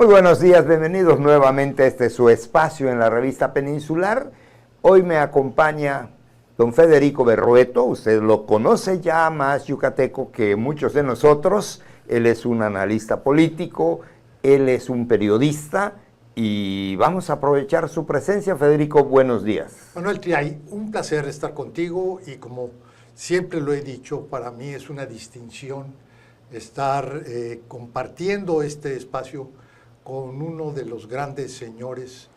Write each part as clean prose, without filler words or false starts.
buenos días, bienvenidos nuevamente a este su espacio en la revista Peninsular. Hoy me acompaña don Federico Berrueto, usted lo conoce ya, más yucateco que muchos de nosotros. Él es un analista político, él es un periodista y vamos a aprovechar su presencia. Federico, buenos días. Manuel Triay, un placer estar contigo y como siempre lo he dicho, para mí es una distinción estar compartiendo este espacio con uno de los grandes señores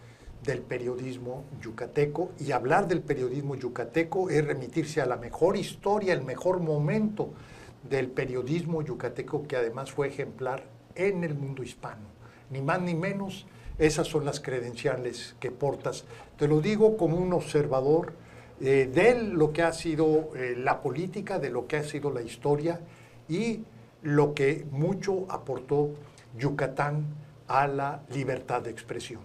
del periodismo yucateco, y hablar del periodismo yucateco es remitirse a la mejor historia, el mejor momento del periodismo yucateco, que además fue ejemplar en el mundo hispano. Ni más ni menos, esas son las credenciales que portas. Te lo digo como un observador de lo que ha sido la política, de lo que ha sido la historia y lo que mucho aportó Yucatán a la libertad de expresión.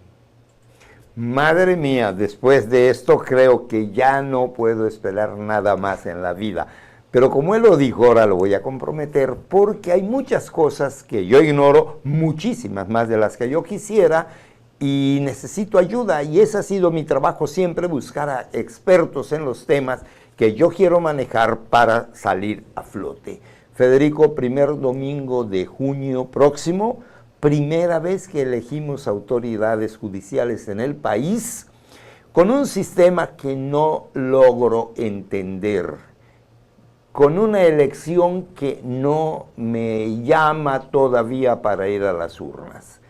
Madre mía, después de esto creo que ya no puedo esperar nada más en la vida. Pero como él lo dijo, ahora lo voy a comprometer porque hay muchas cosas que yo ignoro, muchísimas más de las que yo quisiera, y necesito ayuda, y ese ha sido mi trabajo siempre, buscar a expertos en los temas que yo quiero manejar para salir a flote. Federico, primer domingo de junio próximo, primera vez que elegimos autoridades judiciales en el país, con un sistema que no logro entender, con una elección que no me llama todavía para ir a las urnas.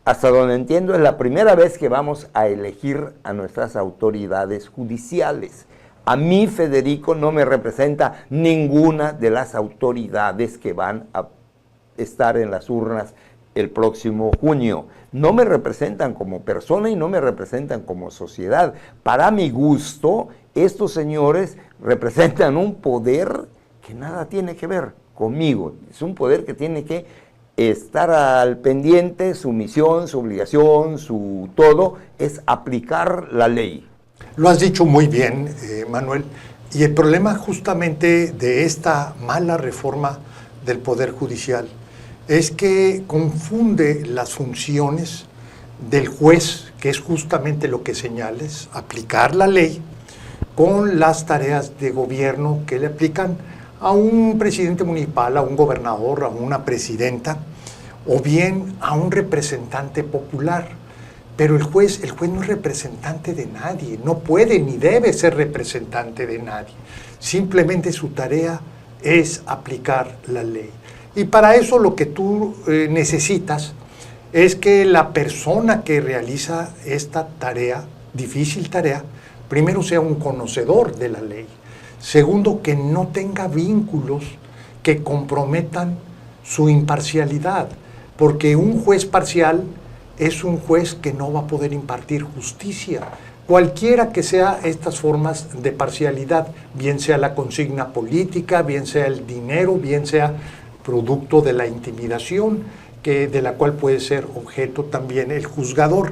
Hasta donde entiendo, es la primera vez que vamos a elegir a nuestras autoridades judiciales. A mí, Federico, no me representa ninguna de las autoridades que van a estar en las urnas el próximo junio. No me representan como persona y no me representan como sociedad. Para mi gusto, estos señores representan un poder que nada tiene que ver conmigo. Es un poder que tiene que estar al pendiente, su misión, su obligación, su todo, es aplicar la ley. Lo has dicho muy bien, Manuel, y el problema justamente de esta mala reforma del Poder Judicial es que confunde las funciones del juez, que es justamente lo que señales, aplicar la ley, con las tareas de gobierno que le aplican a un presidente municipal, a un gobernador, a una presidenta, o bien a un representante popular. Pero el juez no es representante de nadie, no puede ni debe ser representante de nadie. Simplemente su tarea es aplicar la ley. Y para eso lo que tú necesitas es que la persona que realiza esta tarea, difícil tarea, primero sea un conocedor de la ley. Segundo, que no tenga vínculos que comprometan su imparcialidad, porque un juez parcial es un juez que no va a poder impartir justicia, cualquiera que sea estas formas de parcialidad, bien sea la consigna política, bien sea el dinero, bien sea producto de la intimidación, de la cual puede ser objeto también el juzgador.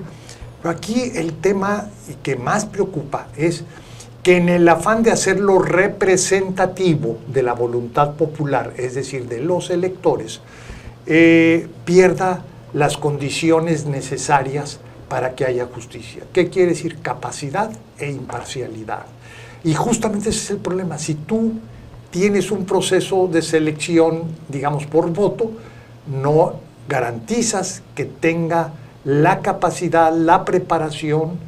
Pero aquí el tema que más preocupa es que en el afán de hacerlo representativo de la voluntad popular, es decir, de los electores, pierda las condiciones necesarias para que haya justicia. ¿Qué quiere decir? Capacidad e imparcialidad. Y justamente ese es el problema. Si tú tienes un proceso de selección, digamos, por voto, no garantizas que tenga la capacidad, la preparación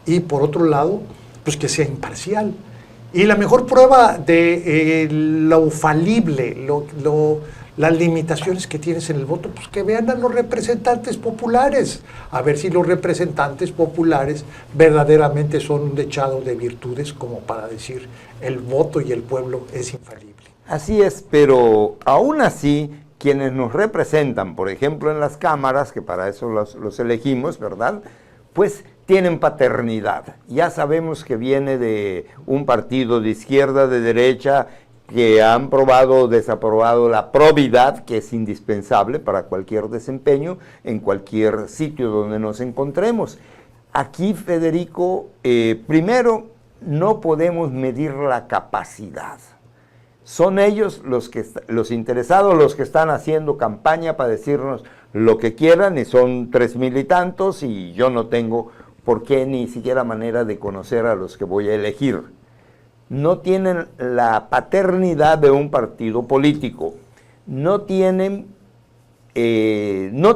y, por otro lado, pues que sea imparcial. Y la mejor prueba de lo falible, las limitaciones que tienes en el voto, pues que vean a los representantes populares, a ver si los representantes populares verdaderamente son un dechado de virtudes como para decir el voto y el pueblo es infalible. Así es, pero aún así, quienes nos representan, por ejemplo en las cámaras, que para eso los elegimos, ¿verdad?, pues tienen paternidad. Ya sabemos que viene de un partido de izquierda, de derecha, que han probado o desaprobado la probidad, que es indispensable para cualquier desempeño en cualquier sitio donde nos encontremos. Aquí, Federico, primero, no podemos medir la capacidad. Son ellos los interesados, los que están haciendo campaña para decirnos lo que quieran, y son 3,000 y tantos, y yo no tengo por qué ni siquiera manera de conocer a los que voy a elegir. No tienen la paternidad de un partido político, no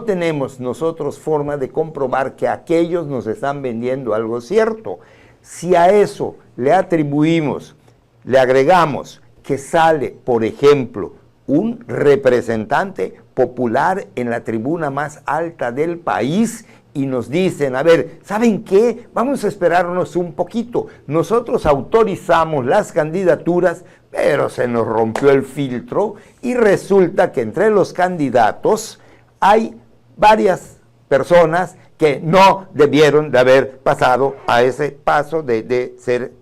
tenemos nosotros forma de comprobar que aquellos nos están vendiendo algo cierto. Si a eso le atribuimos, le agregamos que sale, por ejemplo, un representante popular en la tribuna más alta del país y nos dicen, a ver, ¿saben qué? Vamos a esperarnos un poquito. Nosotros autorizamos las candidaturas, pero se nos rompió el filtro y resulta que entre los candidatos hay varias personas que no debieron de haber pasado a ese paso de ser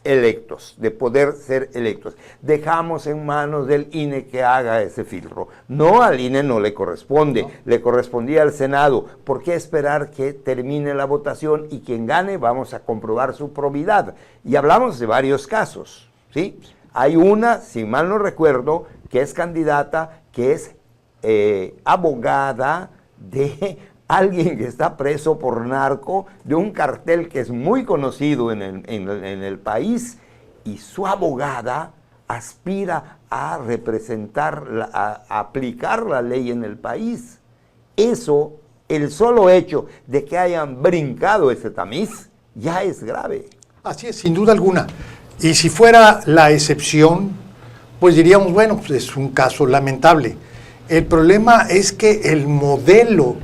electos, de poder ser electos. Dejamos en manos del INE que haga ese filtro. No, al INE no le corresponde, no. Le correspondía al Senado. ¿Por qué esperar que termine la votación y quien gane vamos a comprobar su probidad? Y hablamos de varios casos, ¿sí? Hay una, si mal no recuerdo, que es candidata, que es abogada de alguien que está preso por narco, de un cartel que es muy conocido en el país, y su abogada aspira a representar, a aplicar la ley en el país. Eso, el solo hecho de que hayan brincado ese tamiz, ya es grave. Así es, sin duda alguna. Y si fuera la excepción, pues diríamos, bueno, pues es un caso lamentable. El problema es que el modelo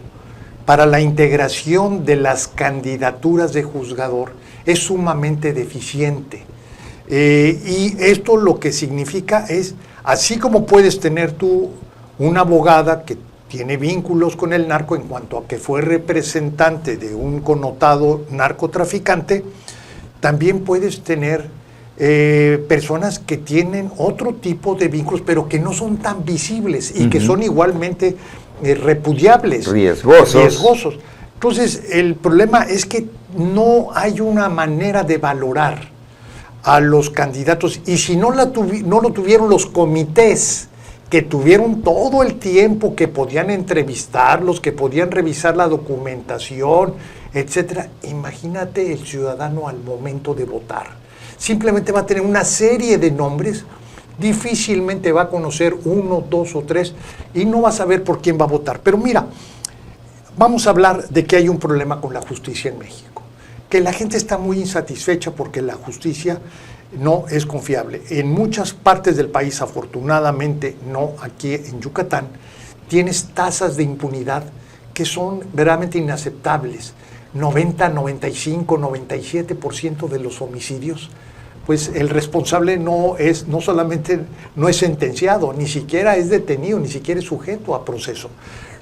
para la integración de las candidaturas de juzgador es sumamente deficiente. Y esto lo que significa es, así como puedes tener tú una abogada que tiene vínculos con el narco en cuanto a que fue representante de un connotado narcotraficante, también puedes tener personas que tienen otro tipo de vínculos, pero que no son tan visibles y que son igualmente repudiables, riesgosos. Entonces, el problema es que no hay una manera de valorar a los candidatos, y si no lo tuvieron los comités, que tuvieron todo el tiempo, que podían entrevistarlos, que podían revisar la documentación, etcétera, imagínate el ciudadano al momento de votar. Simplemente va a tener una serie de nombres, difícilmente va a conocer 1, 2 o 3 y no va a saber por quién va a votar. Pero mira, vamos a hablar de que hay un problema con la justicia en México, que la gente está muy insatisfecha porque la justicia no es confiable. En muchas partes del país, afortunadamente no aquí en Yucatán, tienes tasas de impunidad que son verdaderamente inaceptables. 90, 95, 97% de los homicidios, pues el responsable no solamente no es sentenciado, ni siquiera es detenido, ni siquiera es sujeto a proceso.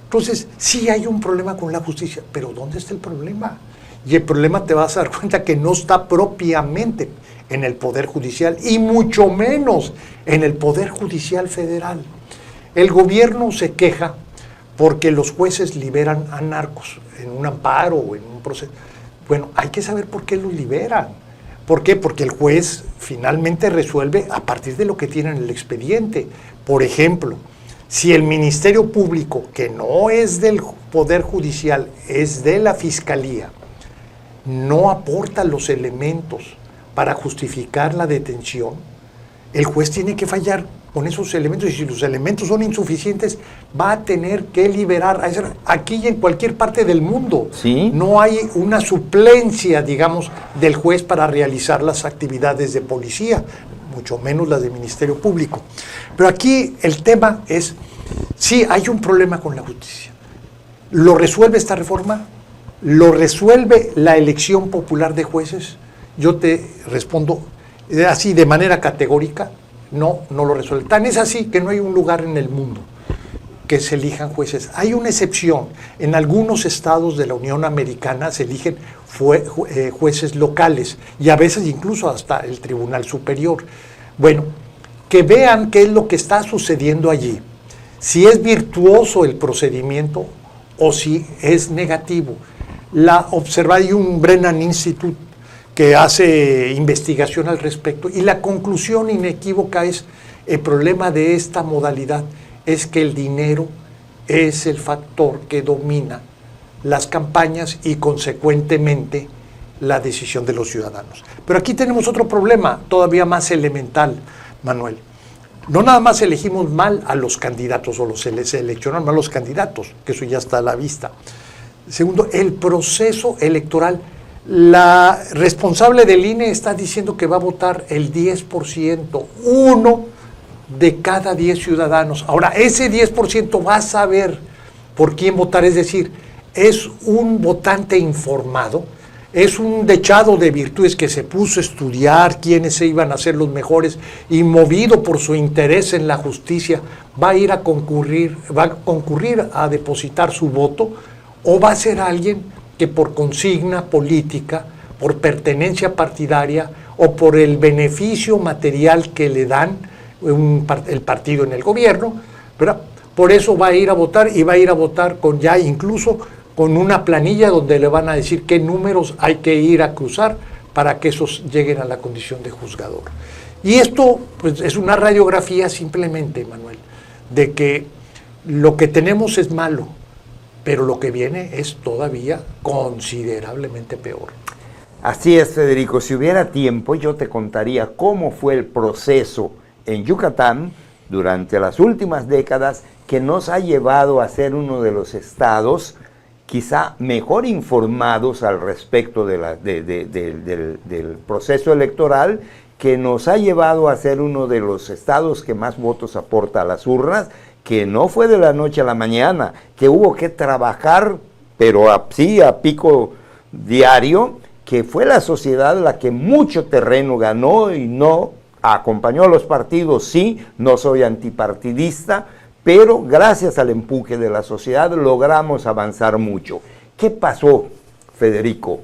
Entonces, sí hay un problema con la justicia, pero ¿dónde está el problema? Y el problema, te vas a dar cuenta que no está propiamente en el Poder Judicial, y mucho menos en el Poder Judicial Federal. El gobierno se queja porque los jueces liberan a narcos en un amparo o en un proceso. Bueno, hay que saber por qué los liberan. ¿Por qué? Porque el juez finalmente resuelve a partir de lo que tiene en el expediente. Por ejemplo, si el Ministerio Público, que no es del Poder Judicial, es de la Fiscalía, no aporta los elementos para justificar la detención, el juez tiene que fallar con esos elementos, y si los elementos son insuficientes, va a tener que liberar, aquí y en cualquier parte del mundo. ¿Sí? No hay una suplencia, digamos, del juez para realizar las actividades de policía, mucho menos las del Ministerio Público. Pero aquí el tema es, sí, hay un problema con la justicia. ¿Lo resuelve esta reforma? ¿Lo resuelve la elección popular de jueces? Yo te respondo así de manera categórica, no lo resuelve. Tan es así que no hay un lugar en el mundo que se elijan jueces. Hay una excepción. En algunos estados de la Unión Americana se eligen jueces locales, y a veces incluso hasta el Tribunal Superior. Bueno, que vean qué es lo que está sucediendo allí, si es virtuoso el procedimiento o si es negativo. Hay un Brennan Institute que hace investigación al respecto, y la conclusión inequívoca es: El problema de esta modalidad es que el dinero es el factor que domina las campañas y consecuentemente la decisión de los ciudadanos. Pero aquí tenemos otro problema todavía más elemental, Manuel. No nada más elegimos mal a los candidatos o se les seleccionan mal los candidatos, que eso ya está a la vista. Segundo, el proceso electoral. La responsable del INE está diciendo que va a votar el 10%, 1 de cada 10 ciudadanos. Ahora, ese 10% va a saber por quién votar, es decir, es un votante informado, es un dechado de virtudes que se puso a estudiar quiénes se iban a ser los mejores y movido por su interés en la justicia, va a concurrir a depositar su voto, o va a ser alguien que por consigna política, por pertenencia partidaria o por el beneficio material que le dan el partido en el gobierno, ¿verdad? Por eso va a ir a votar y va a ir a votar con ya incluso con una planilla donde le van a decir qué números hay que ir a cruzar para que esos lleguen a la condición de juzgador. Y esto pues, es una radiografía simplemente, Manuel, de que lo que tenemos es malo, pero lo que viene es todavía considerablemente peor. Así es, Federico. Si hubiera tiempo, yo te contaría cómo fue el proceso en Yucatán durante las últimas décadas que nos ha llevado a ser uno de los estados quizá mejor informados al respecto del proceso electoral, que nos ha llevado a ser uno de los estados que más votos aporta a las urnas, que no fue de la noche a la mañana, que hubo que trabajar, pero sí a pico diario, que fue la sociedad la que mucho terreno ganó y no acompañó a los partidos. Sí, no soy antipartidista, pero gracias al empuje de la sociedad logramos avanzar mucho. ¿Qué pasó, Federico?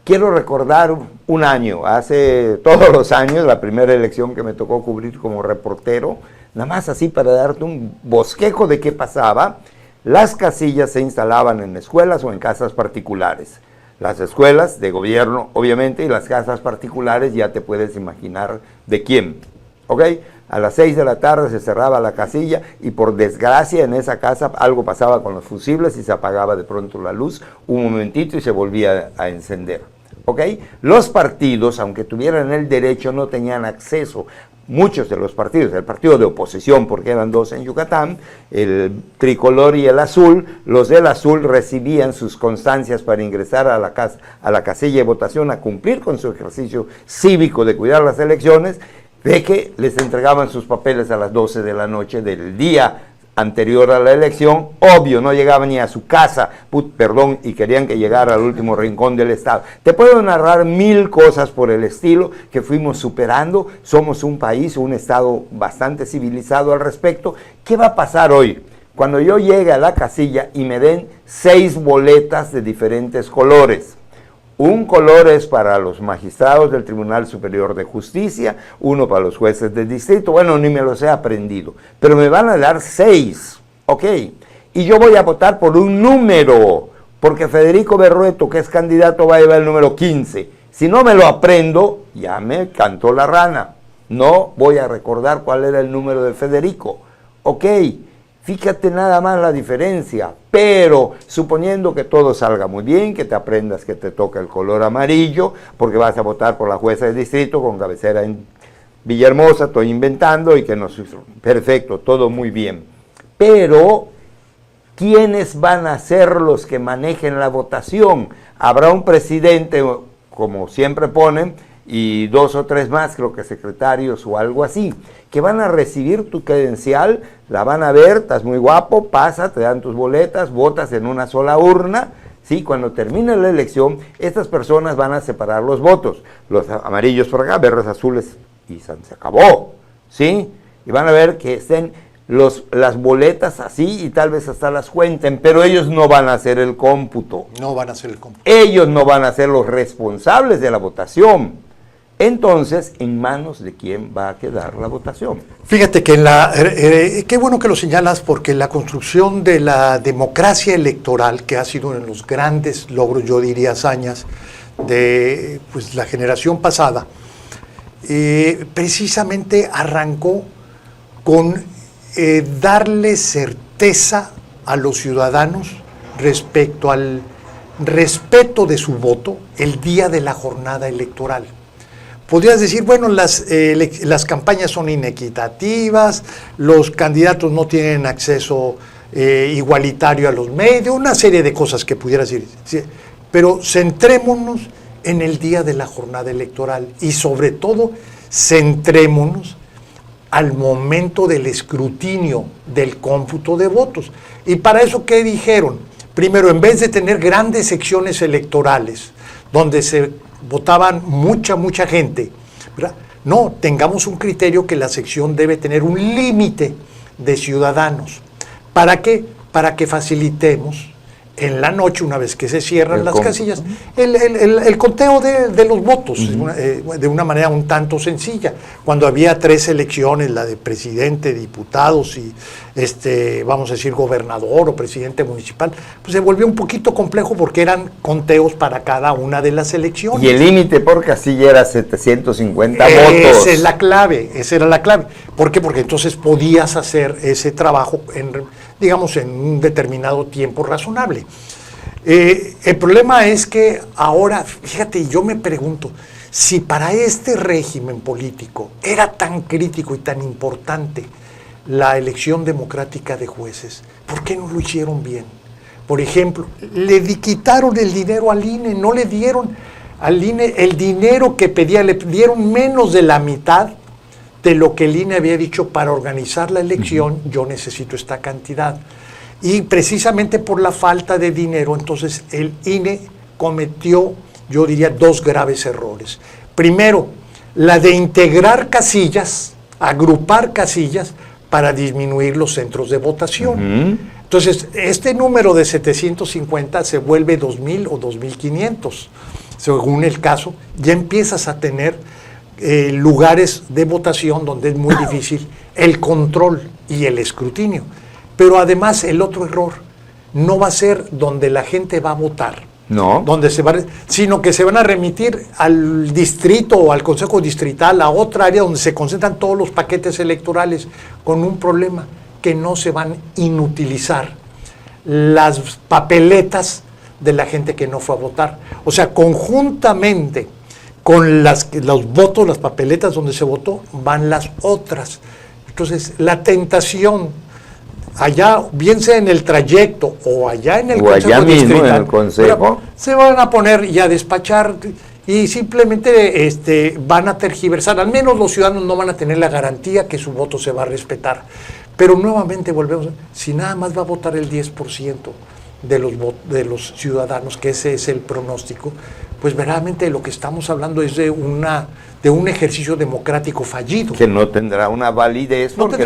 Quiero recordar un año, hace todos los años, la primera elección que me tocó cubrir como reportero, nada más así para darte un bosquejo de qué pasaba. Las casillas se instalaban en escuelas o en casas particulares. Las escuelas de gobierno, obviamente, y las casas particulares ya te puedes imaginar de quién, ¿ok? A las 6 de la tarde se cerraba la casilla y por desgracia en esa casa algo pasaba con los fusibles y se apagaba de pronto la luz un momentito y se volvía a encender, ¿ok? Los partidos, aunque tuvieran el derecho, no tenían acceso. Muchos de los partidos, el partido de oposición, porque eran dos en Yucatán, el tricolor y el azul, los del azul recibían sus constancias para ingresar a la casilla de votación a cumplir con su ejercicio cívico de cuidar las elecciones, de que les entregaban sus papeles a las 12 de la noche del día anterior a la elección. Obvio, no llegaban ni a su casa, y querían que llegara al último rincón del estado. Te puedo narrar 1000 cosas por el estilo que fuimos superando. Somos un país, un estado bastante civilizado al respecto. ¿Qué va a pasar hoy? Cuando yo llegue a la casilla y me den 6 boletas de diferentes colores. Un color es para los magistrados del Tribunal Superior de Justicia, uno para los jueces de distrito, bueno, ni me los he aprendido, pero me van a dar 6, ¿ok? Y yo voy a votar por un número, porque Federico Berrueto, que es candidato, va a llevar el número 15. Si no me lo aprendo, ya me cantó la rana. No voy a recordar cuál era el número de Federico, ¿ok? Fíjate nada más la diferencia, pero suponiendo que todo salga muy bien, que te aprendas que te toca el color amarillo, porque vas a votar por la jueza de distrito con cabecera en Villahermosa, estoy inventando, y que no... Perfecto, todo muy bien. Pero, ¿quiénes van a ser los que manejen la votación? Habrá un presidente, como siempre ponen, y 2 o 3 más, creo que secretarios o algo así, que van a recibir tu credencial, la van a ver, estás muy guapo, pasa, te dan tus boletas, votas en una sola urna, ¿sí? Cuando termine la elección, estas personas van a separar los votos, los amarillos por acá, verdes, azules, y se acabó, ¿sí? Y van a ver que estén las boletas así y tal vez hasta las cuenten, pero ellos no van a hacer el cómputo. No van a hacer el cómputo. Ellos no van a ser los responsables de la votación. Entonces, ¿en manos de quién va a quedar la votación? Fíjate que qué bueno que lo señalas, porque la construcción de la democracia electoral, que ha sido uno de los grandes logros, yo diría hazañas, de pues, la generación pasada, precisamente arrancó con darle certeza a los ciudadanos respecto al respeto de su voto el día de la jornada electoral. Podrías decir, bueno, las campañas son inequitativas, los candidatos no tienen acceso igualitario a los medios, una serie de cosas que pudieras decir. Sí, pero centrémonos en el día de la jornada electoral y sobre todo centrémonos al momento del escrutinio, del cómputo de votos. Y para eso, ¿qué dijeron? Primero, en vez de tener grandes secciones electorales donde se votaban mucha gente, ¿verdad? No, tengamos un criterio que la sección debe tener un límite de ciudadanos. ¿Para qué? Para que facilitemos en la noche, una vez que se cierran las casillas, el conteo de los votos, de una manera un tanto sencilla. Cuando había 3 elecciones, la de presidente, diputados y, vamos a decir, gobernador o presidente municipal, pues se volvió un poquito complejo porque eran conteos para cada una de las elecciones. Y el límite por casilla era 750 votos. Esa era la clave. ¿Por qué? Porque entonces podías hacer ese trabajo digamos, en un determinado tiempo razonable. El problema es que ahora, fíjate, yo me pregunto, si para este régimen político era tan crítico y tan importante la elección democrática de jueces, ¿por qué no lo hicieron bien? Por ejemplo, le quitaron el dinero al INE, no le dieron al INE el dinero que pedía, le dieron menos de la mitad de lo que el INE había dicho: para organizar la elección yo necesito esta cantidad. Y precisamente por la falta de dinero, entonces el INE cometió, yo diría, 2 graves errores. Primero, la de integrar casillas, agrupar casillas para disminuir los centros de votación. Entonces, este número de 750 se vuelve 2.000 o 2.500, según el caso. Ya empiezas a tener lugares de votación donde es muy difícil el control y el escrutinio. Pero además, el otro error no va a ser donde la gente va a votar, no, sino que se van a remitir al distrito o al consejo distrital, a otra área donde se concentran todos los paquetes electorales, con un problema: que no se van a inutilizar las papeletas de la gente que no fue a votar. O sea, conjuntamente con los votos, las papeletas donde se votó, van las otras. Entonces, la tentación, allá, bien sea en el trayecto o allá en el consejo distrital, en el consejo, se van a poner y a despachar y simplemente van a tergiversar. Al menos los ciudadanos no van a tener la garantía que su voto se va a respetar. Pero nuevamente volvemos, si nada más va a votar el 10% de los ciudadanos, que ese es el pronóstico, pues verdaderamente lo que estamos hablando es de un ejercicio democrático fallido. Que no tendrá una validez porque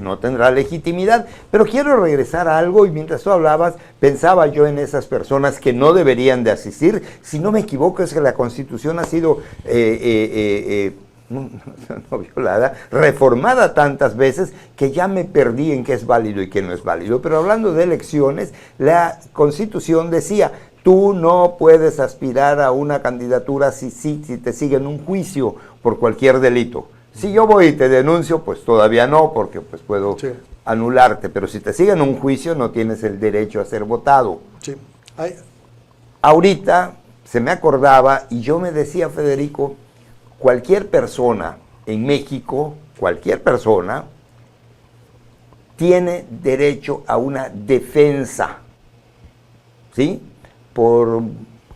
no tendrá legitimidad. Pero quiero regresar a algo, y mientras tú hablabas, pensaba yo en esas personas que no deberían de asistir. Si no me equivoco, es que la Constitución ha sido no violada, reformada tantas veces que ya me perdí en qué es válido y qué no es válido. Pero hablando de elecciones, la Constitución decía: tú no puedes aspirar a una candidatura si te siguen un juicio por cualquier delito. Si yo voy y te denuncio, pues todavía no, porque pues puedo anularte, pero si te siguen un juicio no tienes el derecho a ser votado. Sí. Ahorita se me acordaba y yo me decía, Federico, cualquier persona en México, cualquier persona, tiene derecho a una defensa, ¿sí? Por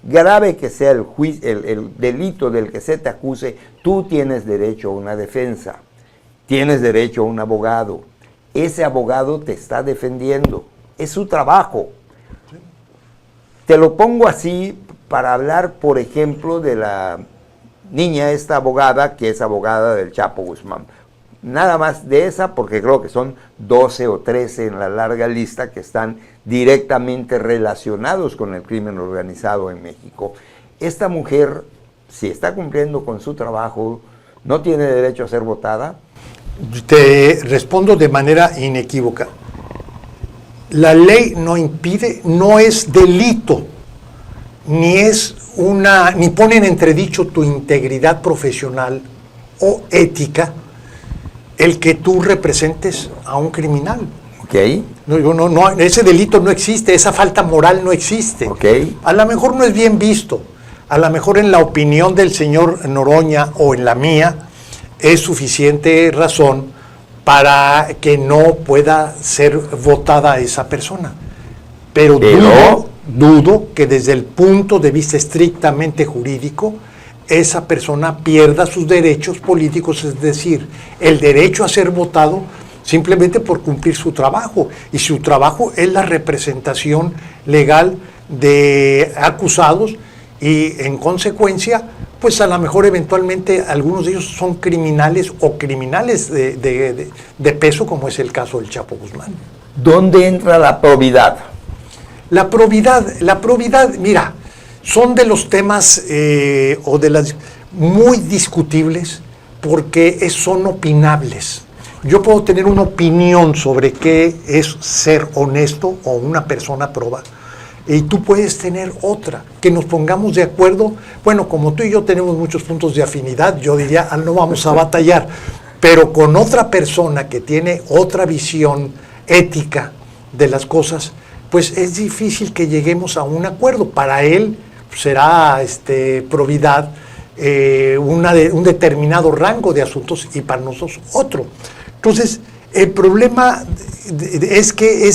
grave que sea el delito del que se te acuse, tú tienes derecho a una defensa, tienes derecho a un abogado. Ese abogado te está defendiendo, es su trabajo. Te lo pongo así para hablar, por ejemplo, de la niña, esta abogada, que es abogada del Chapo Guzmán. Nada más de esa, porque creo que son 12 o 13 en la larga lista que están directamente relacionados con el crimen organizado en México. Esta mujer, si está cumpliendo con su trabajo, ¿no tiene derecho a ser votada? Te respondo de manera inequívoca. La ley no impide, no es delito, ni pone en entredicho tu integridad profesional o ética el que tú representes a un criminal. Ok. No, ese delito no existe, esa falta moral no existe. Ok. A lo mejor no es bien visto, a lo mejor en la opinión del señor Noroña o en la mía es suficiente razón para que no pueda ser votada esa persona. Pero dudo que desde el punto de vista estrictamente jurídico esa persona pierda sus derechos políticos, es decir, el derecho a ser votado simplemente por cumplir su trabajo. Y su trabajo es la representación legal de acusados y en consecuencia, pues a lo mejor eventualmente algunos de ellos son criminales o criminales de peso, como es el caso del Chapo Guzmán. ¿Dónde entra la probidad? La probidad, mira, son de los temas o de las muy discutibles porque son opinables. Yo puedo tener una opinión sobre qué es ser honesto o una persona proba, y tú puedes tener otra, que nos pongamos de acuerdo. Bueno, como tú y yo tenemos muchos puntos de afinidad, yo diría, no vamos a batallar, pero con otra persona que tiene otra visión ética de las cosas, pues es difícil que lleguemos a un acuerdo. Para él será probidad un determinado rango de asuntos y para nosotros otro. Entonces, el problema es que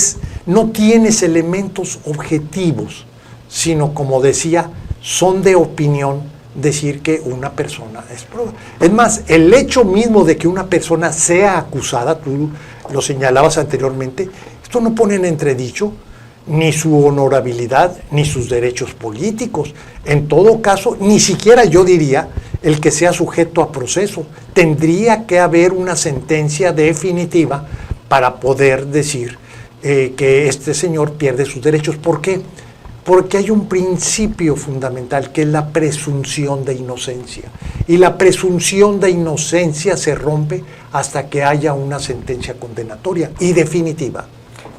no tienes elementos objetivos, sino, como decía, son de opinión decir que una persona es probada. Es más, el hecho mismo de que una persona sea acusada, tú lo señalabas anteriormente, esto no pone en entredicho ni su honorabilidad, ni sus derechos políticos. En todo caso, ni siquiera yo diría el que sea sujeto a proceso. Tendría que haber una sentencia definitiva para poder decir que este señor pierde sus derechos. ¿Por qué? Porque hay un principio fundamental que es la presunción de inocencia. Y la presunción de inocencia se rompe hasta que haya una sentencia condenatoria y definitiva.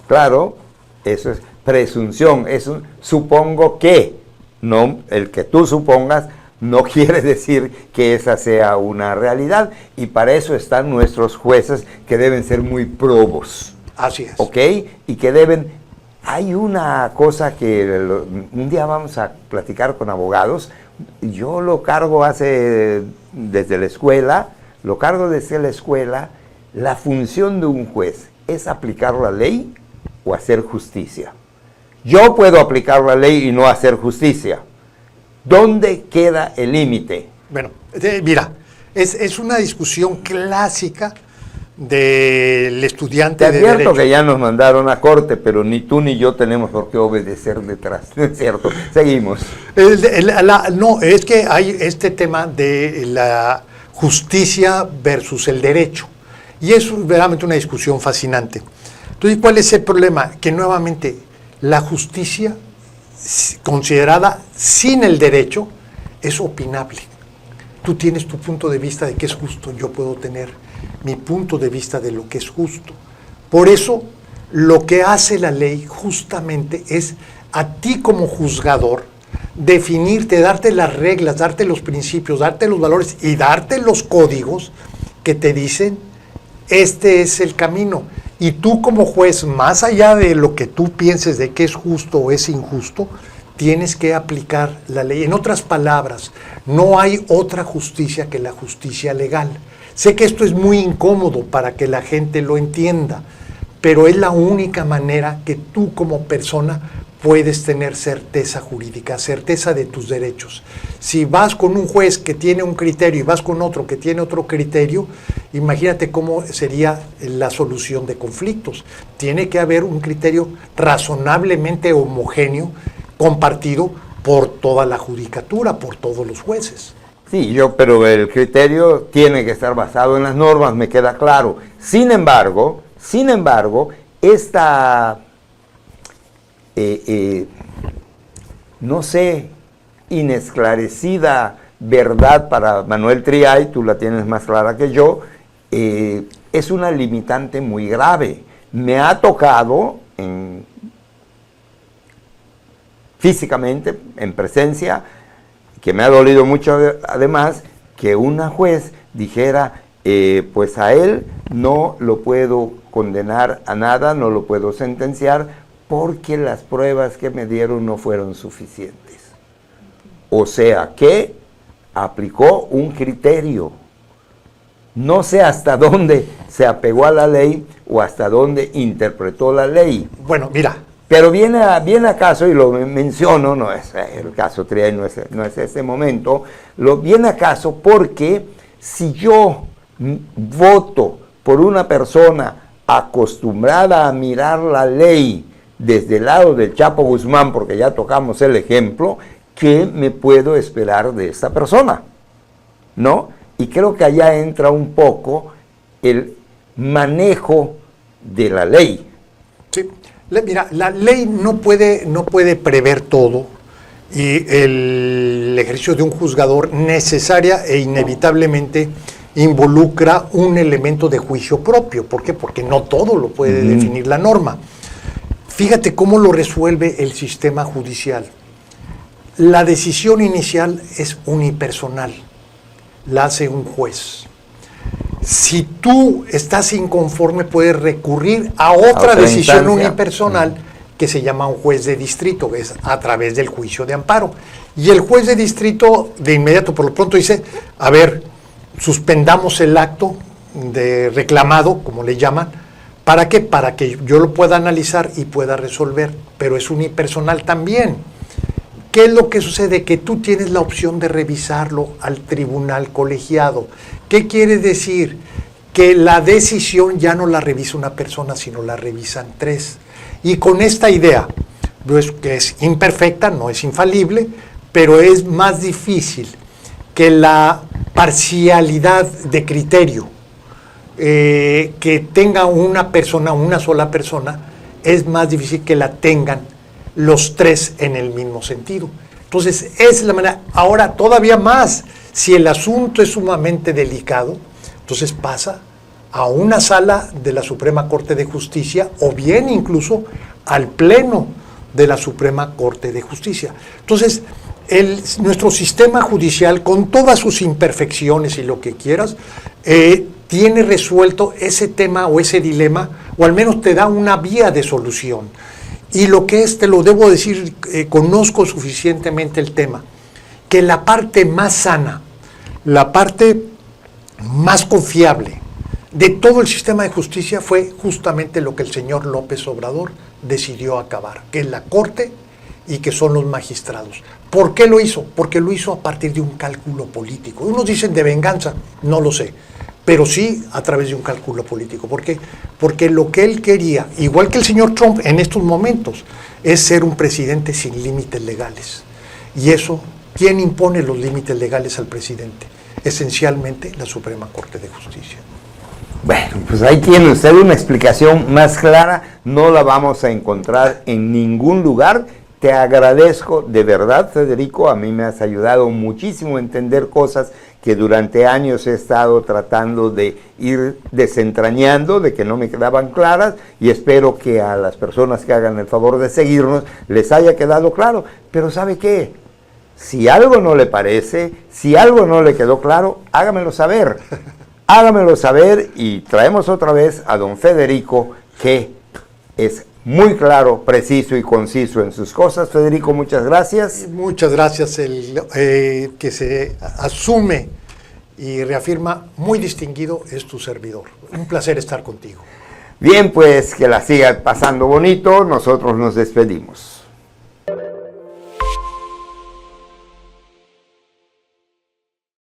Claro, eso es presunción, es un supongo que, no, el que tú supongas no quiere decir que esa sea una realidad, y para eso están nuestros jueces, que deben ser muy probos. Así es. ¿Ok? Y que hay una cosa que un día vamos a platicar con abogados. Yo lo cargo desde la escuela, la función de un juez es aplicar la ley o hacer justicia. Yo puedo aplicar la ley y no hacer justicia. ¿Dónde queda el límite? Bueno, mira, es una discusión clásica del estudiante de derecho. Te advierto que ya nos mandaron a corte, pero ni tú ni yo tenemos por qué obedecer detrás, ¿no es cierto? Seguimos. No, es que hay este tema de la justicia versus el derecho, y es verdaderamente una discusión fascinante. Entonces, ¿cuál es el problema? Que nuevamente la justicia considerada sin el derecho es opinable. Tú tienes tu punto de vista de qué es justo, yo puedo tener mi punto de vista de lo que es justo. Por eso, lo que hace la ley justamente es a ti como juzgador definirte, darte las reglas, darte los principios, darte los valores y darte los códigos que te dicen este es el camino. Y tú como juez, más allá de lo que tú pienses de qué es justo o es injusto, tienes que aplicar la ley. En otras palabras, no hay otra justicia que la justicia legal. Sé que esto es muy incómodo para que la gente lo entienda, pero es la única manera que tú como persona puedes tener certeza jurídica, certeza de tus derechos. Si vas con un juez que tiene un criterio y vas con otro que tiene otro criterio, imagínate cómo sería la solución de conflictos. Tiene que haber un criterio razonablemente homogéneo, compartido por toda la judicatura, por todos los jueces. Sí, pero el criterio tiene que estar basado en las normas, me queda claro. Sin embargo, esta, no sé, inesclarecida verdad para Manuel Triay, tú la tienes más clara que yo, es una limitante muy grave. Me ha tocado físicamente, en presencia, que me ha dolido mucho además, que una juez dijera, pues a él no lo puedo condenar a nada, no lo puedo sentenciar, porque las pruebas que me dieron no fueron suficientes. O sea que aplicó un criterio. No sé hasta dónde se apegó a la ley o hasta dónde interpretó la ley. Bueno, mira. Pero viene a caso, y lo menciono, no es el caso Triay, no es este momento, viene a caso porque si yo voto por una persona acostumbrada a mirar la ley desde el lado del Chapo Guzmán, porque ya tocamos el ejemplo, ¿qué me puedo esperar de esta persona? ¿No? Y creo que allá entra un poco el manejo de la ley. Sí. Mira, la ley no puede prever todo, y el ejercicio de un juzgador necesaria e inevitablemente involucra un elemento de juicio propio. ¿Por qué? Porque no todo lo puede definir la norma. Fíjate cómo lo resuelve el sistema judicial. La decisión inicial es unipersonal, la hace un juez. Si tú estás inconforme, puedes recurrir a otra decisión instancia unipersonal que se llama un juez de distrito, que es a través del juicio de amparo. Y el juez de distrito de inmediato, por lo pronto, dice, a ver, suspendamos el acto de reclamado, como le llaman. ¿Para qué? Para que yo lo pueda analizar y pueda resolver, pero es unipersonal también. ¿Qué es lo que sucede? Que tú tienes la opción de revisarlo al tribunal colegiado. ¿Qué quiere decir? Que la decisión ya no la revisa una persona, sino la revisan 3. Y con esta idea, pues, que es imperfecta, no es infalible, pero es más difícil que la parcialidad de criterio que tenga una persona, una sola persona, es más difícil que la tengan los 3 en el mismo sentido. Entonces, esa es la manera. Ahora, todavía más, si el asunto es sumamente delicado, entonces pasa a una sala de la Suprema Corte de Justicia o bien incluso al Pleno de la Suprema Corte de Justicia. Entonces, nuestro sistema judicial, con todas sus imperfecciones y lo que quieras, tiene resuelto ese tema o ese dilema, o al menos te da una vía de solución. Y lo que te lo debo decir, conozco suficientemente el tema, que la parte más sana, la parte más confiable de todo el sistema de justicia fue justamente lo que el señor López Obrador decidió acabar, que es la Corte y que son los magistrados. ¿Por qué lo hizo? Porque lo hizo a partir de un cálculo político. Unos dicen de venganza, no lo sé, pero sí a través de un cálculo político. ¿Por qué? Porque lo que él quería, igual que el señor Trump en estos momentos, es ser un presidente sin límites legales. Y eso, ¿quién impone los límites legales al presidente? Esencialmente la Suprema Corte de Justicia. Bueno, pues ahí tiene usted una explicación más clara, no la vamos a encontrar en ningún lugar. Te agradezco de verdad, Federico, a mí me has ayudado muchísimo a entender cosas que durante años he estado tratando de ir desentrañando, de que no me quedaban claras, y espero que a las personas que hagan el favor de seguirnos les haya quedado claro. Pero ¿sabe qué? Si algo no le parece, si algo no le quedó claro, hágamelo saber. Hágamelo saber y traemos otra vez a don Federico, que es muy claro, preciso y conciso en sus cosas. Federico, muchas gracias. Muchas gracias. Que se asume y reafirma muy distinguido es tu servidor. Un placer estar contigo. Bien, pues que la siga pasando bonito. Nosotros nos despedimos.